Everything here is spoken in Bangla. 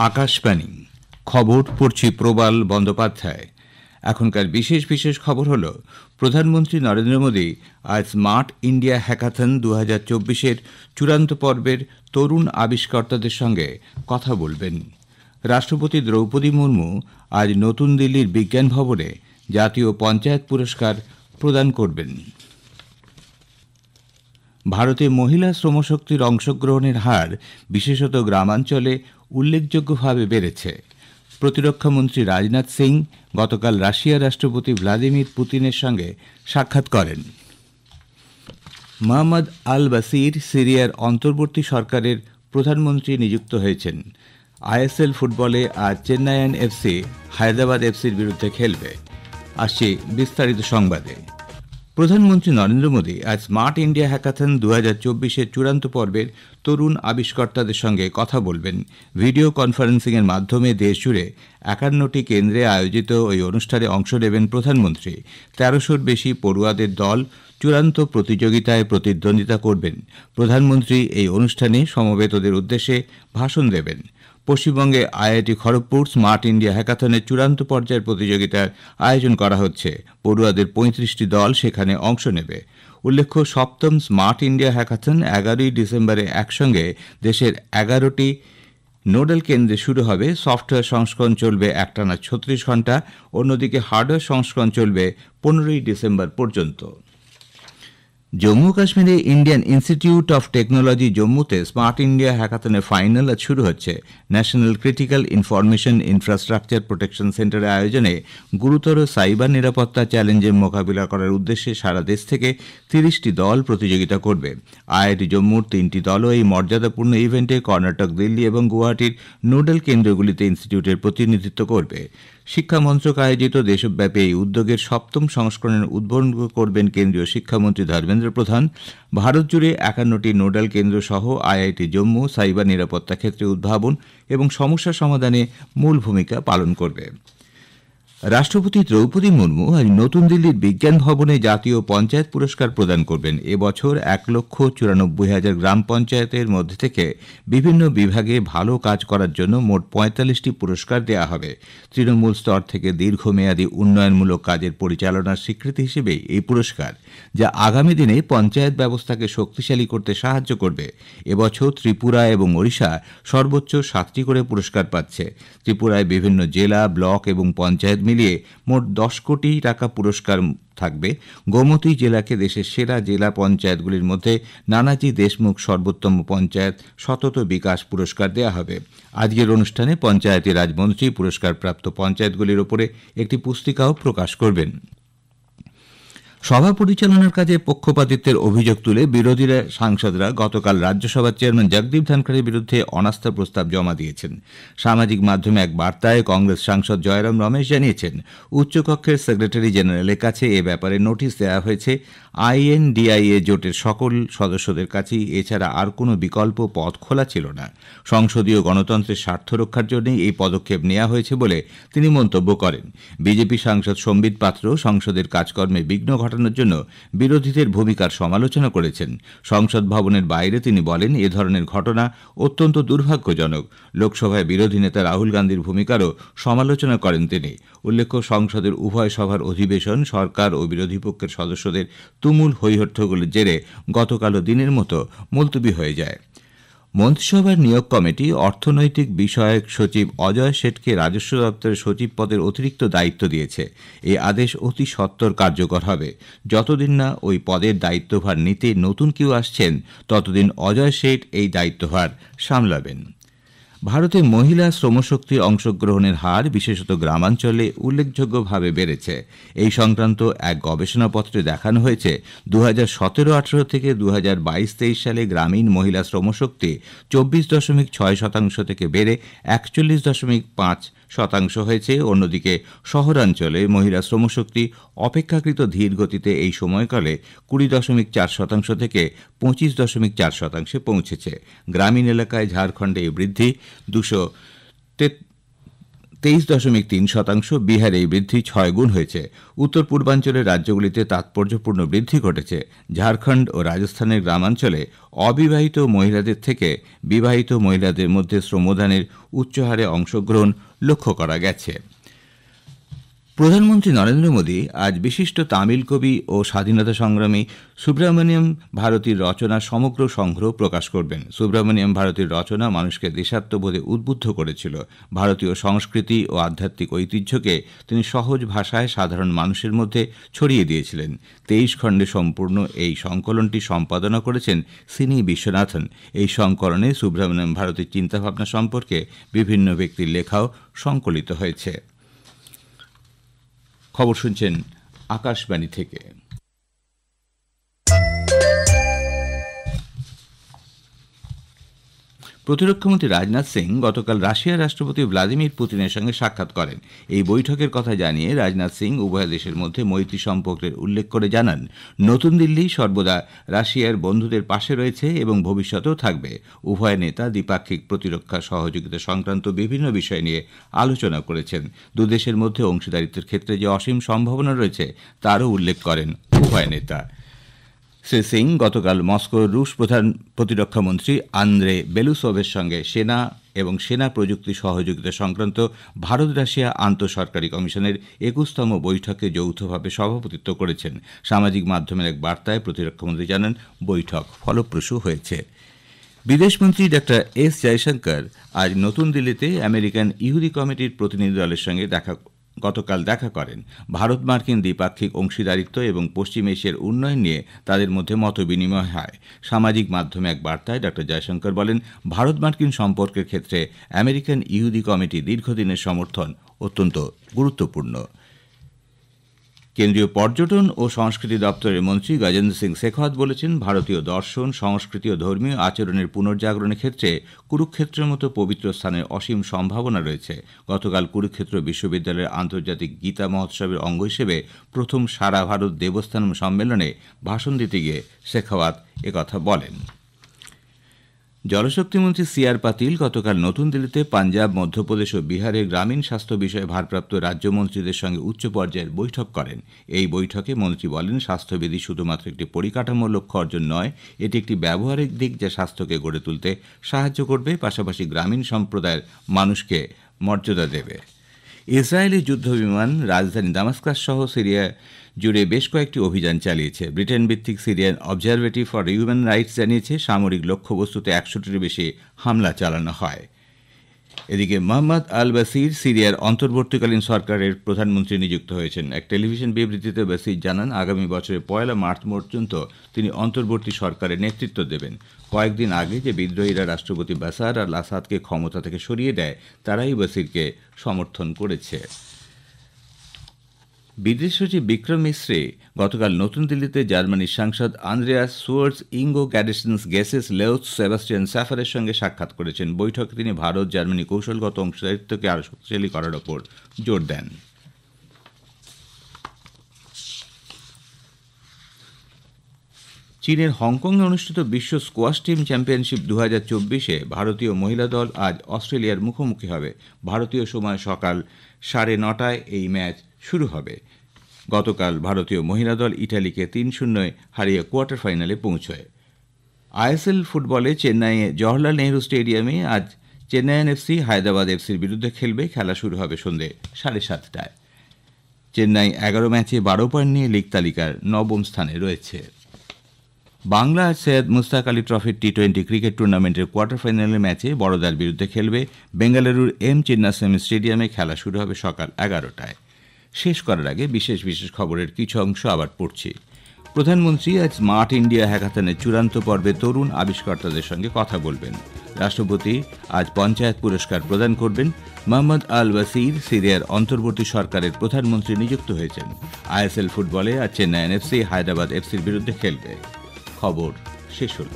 আকাশবাণী খবর পড়ছি প্রবাল বন্দ্যোপাধ্যায়। এখনকার বিশেষ বিশেষ খবর হল, প্রধানমন্ত্রী নরেন্দ্র মোদী আজ স্মার্ট ইন্ডিয়া হ্যাকাথন 2024-এর চূড়ান্ত পর্বের তরুণ আবিষ্কর্তাদের সঙ্গে কথা বলবেন। রাষ্ট্রপতি দ্রৌপদী মুর্মু আজ নতুন দিল্লির বিজ্ঞান ভবনে জাতীয় পঞ্চায়েত পুরস্কার প্রদান করবেন। ভারতে মহিলা শ্রমশক্তির অংশগ্রহণের হার বিশেষত গ্রামাঞ্চলে উল্লেখযোগ্যভাবে বেড়েছে। প্রতিরক্ষামন্ত্রী রাজনাথ সিং গতকাল রাশিয়ার রাষ্ট্রপতি ভ্লাদিমির পুতিনের সঙ্গে সাক্ষাৎ করেন। মোহাম্মদ আল বাসির সিরিয়ার অন্তর্বর্তী সরকারের প্রধানমন্ত্রী নিযুক্ত হয়েছেন। আইএসএল ফুটবলে আজ চেন্নাইয়ান এফসি হায়দ্রাবাদ এফসির বিরুদ্ধে খেলবে। আসছে বিস্তারিত সংবাদে। প্রধানমন্ত্রী নরেন্দ্র মোদী আজ স্মার্ট ইন্ডিয়া হ্যাকাথন 2024-এর চূড়ান্ত পর্বের তরুণ আবিষ্কর্তাদের সঙ্গে কথা বলবেন। ভিডিও কনফারেন্সিংয়ের মাধ্যমে দেশজুড়ে 51টি কেন্দ্রে আয়োজিত ওই অনুষ্ঠানে অংশ নেবেন প্রধানমন্ত্রী। 1300-র বেশি পড়ুয়াদের দল চূড়ান্ত প্রতিযোগিতায় প্রতিদ্বন্দ্বিতা করবেন। প্রধানমন্ত্রী এই অনুষ্ঠানে সমবেতদের উদ্দেশ্যে ভাষণ দেবেন। পশ্চিমবঙ্গে আইআইটি খড়গপুর স্মার্ট ইন্ডিয়া হ্যাকাথনের চূড়ান্ত পর্যায়ের প্রতিযোগিতার আয়োজন করা হচ্ছে। পড়ুয়াদের 35টি দল সেখানে অংশ নেবে। উল্লেখ্য, সপ্তম স্মার্ট ইন্ডিয়া হ্যাকাথন 11ই ডিসেম্বরে একসঙ্গে দেশের 11টি নোডাল কেন্দ্রে শুরু হবে। সফটওয়্যার সংস্করণ চলবে একটানা 36 ঘণ্টা, অন্যদিকে হার্ডওয়্যার সংস্করণ চলবে 15ই ডিসেম্বর পর্যন্ত। জম্মু কাশ্মীরে ইন্ডিয়ান ইনস্টিটিউট অফ টেকনোলজি জম্মুতে স্মার্ট ইন্ডিয়া হ্যাকাথনের ফাইনাল আজ শুরু হচ্ছে। National critical information infrastructure protection সেন্টারের আয়োজনে গুরুতর সাইবার নিরাপত্তা চ্যালেঞ্জের মোকাবিলা করার উদ্দেশ্যে সারা দেশ থেকে 30টি দল প্রতিযোগিতা করবে। আইআইটি জম্মুর 3টি দলও এই মর্যাদাপূর্ণ ইভেন্টে কর্ণাটক, দিল্লি এবং গুয়াহাটির নোডাল কেন্দ্রগুলিতে ইনস্টিটিউটের প্রতিনিধিত্ব করবে। শিক্ষা মন্ত্রক আয়োজিত দেশব্যাপী এই উদ্যোগের সপ্তম সংস্করণের উদ্বোধন করবেন কেন্দ্রীয় শিক্ষামন্ত্রী ধর্মেন্দ্র প্রধান। ভারত জুড়ে 51টি নোডাল কেন্দ্র সহ আইআইটি জম্মু সাইবার নিরাপত্তা ক্ষেত্রে উদ্ভাবন এবং সমস্যা সমাধানে মূল ভূমিকা পালন করবে। রাষ্ট্রপতি দ্রৌপদী মুর্মু আজ নতুন দিল্লির বিজ্ঞান ভবনে জাতীয় পঞ্চায়েত পুরস্কার প্রদান করবেন। এবছর 1,94,000 গ্রাম পঞ্চায়েতের মধ্যে থেকে বিভিন্ন বিভাগে ভালো কাজ করার জন্য মোট 45টি পুরস্কার দেওয়া হবে। তৃণমূল স্তর থেকে দীর্ঘমেয়াদী উন্নয়নমূলক কাজের পরিচালনার স্বীকৃতি হিসেবে এই পুরস্কার, যা আগামী দিনে পঞ্চায়েত ব্যবস্থাকে শক্তিশালী করতে সাহায্য করবে। এবছর ত্রিপুরা এবং ওড়িশা সর্বোচ্চ 7টি করে পুরস্কার পাচ্ছে। ত্রিপুরায় বিভিন্ন জেলা, ব্লক এবং পঞ্চায়েত মিলিয়ে মোট 10 কোটি টাকা পুরস্কার থাকবে। গোমতী জেলাকে দেশের সেরা জেলা পঞ্চায়েতগুলির মধ্যে নানাজি দেশমুখ সর্বোত্তম পঞ্চায়েত সতত বিকাশ পুরস্কার দেওয়া হবে। আজকের অনুষ্ঠানে পঞ্চায়েতি রাজমন্ত্রী পুরস্কারপ্রাপ্ত পঞ্চায়েতগুলির উপরে একটি পুস্তিকাও প্রকাশ করবেন। সভা পরিচালনার কাজে পক্ষপাতিত্বের অভিযোগ তুলে বিরোধীরা সাংসদরা গতকাল রাজ্যসভার চেয়ারম্যান জগদীপ ধনখড়ের বিরুদ্ধে অনাস্থা প্রস্তাব জমা দিয়েছেন। সামাজিক মাধ্যমে এক বার্তায় কংগ্রেস সাংসদ জয়রাম রমেশ জানিয়েছেন, উচ্চকক্ষের সেক্রেটারি জেনারেলের কাছে এ ব্যাপারে নোটিশ দেওয়া হয়েছে। আইএনডিআইএ জোটের সকল সদস্যদের কাছেই এছাড়া আর কোনো বিকল্প পথ খোলা ছিল না। সংসদীয় গণতন্ত্রের স্বার্থ রক্ষার জন্যই এই পদক্ষেপ নেওয়া হয়েছে বলে তিনি মন্তব্য করেন। বিজেপি সাংসদ সম্বিত পাত্র সংসদের কাজকর্মে বিঘ্ন ঘটানোর জন্য বিরোধীদের ভূমিকার সমালোচনা করেছেন। সংসদ ভবনের বাইরে তিনি বলেন, এ ধরনের ঘটনা অত্যন্ত দুর্ভাগ্যজনক। লোকসভায় বিরোধী নেতা রাহুল গান্ধীর ভূমিকারও সমালোচনা করেন তিনি। উল্লেখ্য, সংসদের উভয় সভার অধিবেশন সরকার ও বিরোধী পক্ষের সদস্যদের তুমুল হৈহট্টগোলের জেরে গতকালও দিনের মতো মুলতবি হয়ে যায়। মন্ত্রিসভার নিয়োগ কমিটি অর্থনৈতিক বিষয়ক সচিব অজয় শেঠকে রাজস্ব দপ্তরের সচিব পদের অতিরিক্ত দায়িত্ব দিয়েছে। এই আদেশ অতি সত্বর কার্যকর হবে। যতদিন না ওই পদের দায়িত্বভার নিতে নতুন কেউ আসছেন, ততদিন অজয় শেঠ এই দায়িত্বভার সামলাবেন। ভারতে মহিলা শ্রমশক্তির অংশগ্রহণের হার বিশেষত গ্রামাঞ্চলে উল্লেখযোগ্যভাবে বেড়েছে। এই সংক্রান্ত এক গবেষণাপত্রে দেখানো হয়েছে, 2017-18 থেকে 2022-23 সালে গ্রামীণ মহিলা শ্রমশক্তি 24.6% থেকে বেড়ে 41.5% হয়েছে। অন্যদিকে শহরাঞ্চলে মহিলা শ্রমশক্তি অপেক্ষাকৃত ধীর গতিতে এই সময়কালে 20.4% থেকে 25.4% পৌঁছেছে। গ্রামীণ এলাকায় ঝাড়খণ্ডে এই বৃদ্ধি 23.3%। বিহারে এই বৃদ্ধি 6 গুণ হয়েছে। উত্তর পূর্বাঞ্চলের রাজ্যগুলিতে তাৎপর্যপূর্ণ বৃদ্ধি ঘটেছে। ঝাড়খণ্ড ও রাজস্থানের গ্রামাঞ্চলে অবিবাহিত মহিলাদের থেকে বিবাহিত মহিলাদের মধ্যে শ্রমদানের উচ্চ হারে অংশগ্রহণ লক্ষ্য করা গেছে। প্রধানমন্ত্রী নরেন্দ্র মোদী আজ বিশিষ্ট তামিল কবি ও স্বাধীনতা সংগ্রামী সুব্রমণিয়াম ভারতীর রচনা সমগ্র সংগ্রহ প্রকাশ করবেন। সুব্রমণিয়াম ভারতীর রচনা মানুষকে দেশাত্মবোধে উদ্বুদ্ধ করেছিল। ভারতীয় সংস্কৃতি ও আধ্যাত্মিক ঐতিহ্যকে তিনি সহজ ভাষায় সাধারণ মানুষের মধ্যে ছড়িয়ে দিয়েছিলেন। 23 খণ্ডে সম্পূর্ণ এই সংকলনটি সম্পাদনা করেছেন সিনি বিশ্বনাথন। এই সংকলনে সুব্রমণিয়াম ভারতীর চিন্তাভাবনা সম্পর্কে বিভিন্ন ব্যক্তির লেখাও সংকলিত হয়েছে। খবর শুনছেন আকাশবাণী থেকে। প্রতিরক্ষামন্ত্রী রাজনাথ সিং গতকাল রাশিয়ার রাষ্ট্রপতি ভ্লাদিমির পুতিনের সঙ্গে সাক্ষাৎ করেন। এই বৈঠকের কথা জানিয়ে রাজনাথ সিং উভয় দেশের মধ্যে মৈত্রী সম্পর্কের উল্লেখ করে জানান, নতুন দিল্লি সর্বদা রাশিয়ার বন্ধুদের পাশে রয়েছে এবং ভবিষ্যতেও থাকবে। উভয় নেতা দ্বিপাক্ষিক প্রতিরক্ষা সহযোগিতা সংক্রান্ত বিভিন্ন বিষয় নিয়ে আলোচনা করেছেন। দুদেশের মধ্যে অংশীদারিত্বের ক্ষেত্রে যে অসীম সম্ভাবনা রয়েছে তারও উল্লেখ করেন উভয় নেতা। শ্রী সিং গতকাল মস্কোর রুশ প্রধান প্রতিরক্ষামন্ত্রী আন্দ্রে বেলুসোভের সঙ্গে সেনা এবং সেনা প্রযুক্তি সহযোগিতা সংক্রান্ত ভারত রাশিয়া আন্তঃসরকারি কমিশনের 21তম বৈঠকে যৌথভাবে সভাপতিত্ব করেছেন। সামাজিক মাধ্যমের এক বার্তায় প্রতিরক্ষামন্ত্রী জানান, বৈঠক ফলপ্রসূ হয়েছে। বিদেশমন্ত্রী ডা এস জয়শঙ্কর আজ নতুন দিল্লিতে আমেরিকান ইহুদি কমিটির প্রতিনিধি দলের সঙ্গে গতকাল দেখা করেন। ভারত মার্কিন দ্বিপাক্ষিক অংশীদারিত্ব এবং পশ্চিম এশিয়ার উন্নয়ন নিয়ে তাদের মধ্যে মতবিনিময় হয়। সামাজিক মাধ্যমে এক বার্তায় ডা জয়শঙ্কর বলেন, ভারত মার্কিন সম্পর্কের ক্ষেত্রে আমেরিকান ইহুদি কমিটি দীর্ঘদিনের সমর্থন অত্যন্ত গুরুত্বপূর্ণ। কেন্দ্রীয় পর্যটন ও সংস্কৃতি দপ্তরের মন্ত্রী গজেন্দ্র সিং শেখাওয়াত বলেছেন, ভারতীয় দর্শন, সংস্কৃতি ও ধর্মীয় আচরণের পুনর্জাগরণের ক্ষেত্রে কুরুক্ষেত্রের মতো পবিত্র স্থানের অসীম সম্ভাবনা রয়েছে। গতকাল কুরুক্ষেত্র বিশ্ববিদ্যালয়ের আন্তর্জাতিক গীতা মহোৎসবের অঙ্গ হিসেবে প্রথম সারা ভারত দেবস্থানম সম্মেলনে ভাষণ দিতে গিয়ে শেখাওয়াত একথা বলেন। জলশক্তিমন্ত্রী সি.আর. পাতিল গতকাল নতুন দিল্লিতে পাঞ্জাব, মধ্যপ্রদেশ ও বিহারের গ্রামীণ স্বাস্থ্য বিষয়ে ভারপ্রাপ্ত রাজ্যমন্ত্রীদের সঙ্গে উচ্চ পর্যায়ের বৈঠক করেন। এই বৈঠকে মন্ত্রী বলেন, স্বাস্থ্যবিধি শুধুমাত্র একটি পরিকাঠামো লক্ষ্য অর্জন নয়, এটি একটি ব্যবহারিক দিক যা স্বাস্থ্যকে গড়ে তুলতে সাহায্য করবে, পাশাপাশি গ্রামীণ সম্প্রদায়ের মানুষকে মর্যাদা দেবে। ইসরায়েলি যুদ্ধবিমান রাজধানী দামাস্কাস সহ সিরিয়া জুড়ে বেশ কয়েকটি অভিযান চালিয়েছে। ব্রিটেন ভিত্তিক Syrian observatory for human rights জানিয়েছে, সামরিক লক্ষ্যবস্তুতে 100টির বেশি হামলা চালানো হয়। এদিকে মোহাম্মদ আল বাসির সিরিয়ার অন্তর্বর্তীকালীন সরকারের প্রধানমন্ত্রী নিযুক্ত হয়েছেন। এক টেলিভিশন বিবৃতিতে বাসির জানান, আগামী বছরের 1 মার্চ পর্যন্ত তিনি অন্তর্বর্তী সরকারের নেতৃত্ব দেবেন। কয়েকদিন আগে যে বিদ্রোহীরা রাষ্ট্রপতি বাশার আল আসাদকে ক্ষমতা থেকে সরিয়ে দেয়, তারাই বাসিরকে সমর্থন করেছে। বিদেশ সচিব বিক্রম মিশ্রে গতকাল নতুন দিল্লিতে জার্মানির সাংসদ আন্দ্রেয়াস সুয়ার্জ ইঙ্গো গ্যাডেসেন্স গেসেস লেউথ সেবাস্টিয়ান সাফারের সঙ্গে সাক্ষাৎ করেছেন। বৈঠকে তিনি ভারত জার্মানি কৌশলগত অংশীদারিত্বকে আরও শক্তিশালী করার ওপর জোর দেন। চীনের হংকংয়ে অনুষ্ঠিত বিশ্ব স্কোয়াশ টিম চ্যাম্পিয়নশিপ 2024-এ ভারতীয় মহিলা দল আজ অস্ট্রেলিয়ার মুখোমুখি হবে। ভারতীয় সময় সকাল 9:30টায় এই ম্যাচ শুরু হবে। গতকাল ভারতীয় মহিলা দল ইটালিকে 3-0 হারিয়ে কোয়ার্টার ফাইনালে পৌঁছয়। আইএসএল ফুটবলে চেন্নাইয়ে জওহরলাল নেহরু স্টেডিয়ামে আজ চেন্নাইয়ান এফসি হায়দ্রাবাদ এফসির বিরুদ্ধে খেলবে। খেলা শুরু হবে সন্ধ্যে 7:30টায়। চেন্নাই 11 ম্যাচে 12 পয়েন্ট নিয়ে লিগ তালিকার 9ম স্থানে রয়েছে। বাংলা সৈয়দ মুস্তাক আলী ট্রফির টি-20 ক্রিকেট টুর্নামেন্টের কোয়ার্টার ফাইনালের ম্যাচে বড়োদার বিরুদ্ধে খেলবে। বেঙ্গালুরুর এম চিন্নাস্বামী স্টেডিয়ামে খেলা শুরু হবে সকাল 11টায়। শেষ করার আগে বিশেষ খবরের কিছু অংশ আবার পড়ছি। প্রধানমন্ত্রী আজ স্মার্ট ইন্ডিয়া হ্যাকাথনের চূড়ান্ত পর্বে তরুণ আবিষ্কর্তাদের সঙ্গে কথা বলবেন। রাষ্ট্রপতি আজ পঞ্চায়েত পুরস্কার প্রদান করবেন। মোহাম্মদ আল বাসির সিরিয়ার অন্তর্বর্তী সরকারের প্রধানমন্ত্রী নিযুক্ত হয়েছেন। আইএসএল ফুটবলে আজ চেন্নাইয়ান এফসি হায়দ্রাবাদ এফসির বিরুদ্ধে খেলবে। খবর শেষ হল।